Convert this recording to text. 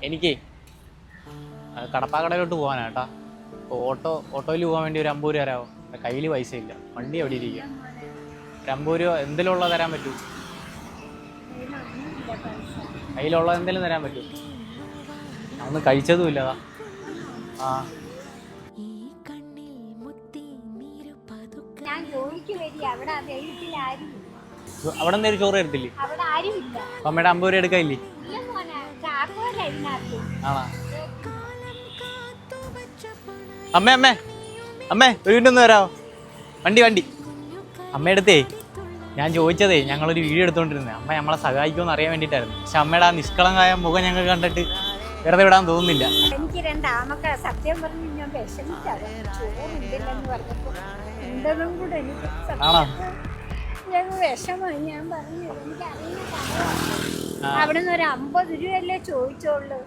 എനിക്ക് കടപ്പാക്കടയിലോട്ട് പോകാനാ. ഓട്ടോയിൽ പോകാൻ വേണ്ടി ഒരു 50 രൂപ തരാമോ? എൻ്റെ കയ്യിൽ പൈസ ഇല്ല, വണ്ടി എവിടെ ഇരിക്കുക. ഒരു 50 രൂപ എന്തെങ്കിലും ഉള്ളത് തരാൻ പറ്റൂ? കയ്യിലുള്ളത് എന്തെങ്കിലും തരാൻ പറ്റൂ? ഞാൻ ഒന്നും കഴിച്ചതും ഇല്ലതാ. ആ അവിടെ എന്തെങ്കിലും ചോറ് തരത്തില്ലേ? അമ്മയുടെ 50 രൂപ എടുക്കാനില്ലേ? ആണോ? അമ്മേ അമ്മേ അമ്മേ ഒരു മിനിറ്റ് ഒന്ന് വരാമോ? വണ്ടി അമ്മയടുത്തേ ഞാൻ ചോദിച്ചതേ, ഞങ്ങളൊരു വീഡിയോ എടുത്തോണ്ടിരുന്നേ. അമ്മ നമ്മളെ സഹായിക്കുമെന്ന് അറിയാൻ വേണ്ടിയിട്ടായിരുന്നു. പക്ഷെ അമ്മയുടെ ആ നിഷ്കളങ്കായ മുഖം ഞങ്ങൾ കണ്ടിട്ട് വെറുതെ വിടാൻ തോന്നുന്നില്ല. എനിക്ക് 2 ആമക്കളെ സത്യം പറഞ്ഞു ഞാൻ വിഷമിച്ചത് ചോറില്ലെന്ന് പറഞ്ഞപ്പോ എന്തെന്നും കൂടെ എനിക്ക് ഞങ്ങൾ വിഷമായി. ഞാൻ പറഞ്ഞു എനിക്ക് അറിയുന്ന അവിടെ നിന്ന് ഒരു 50 രൂപയല്ലേ ചോദിച്ചോളൂ.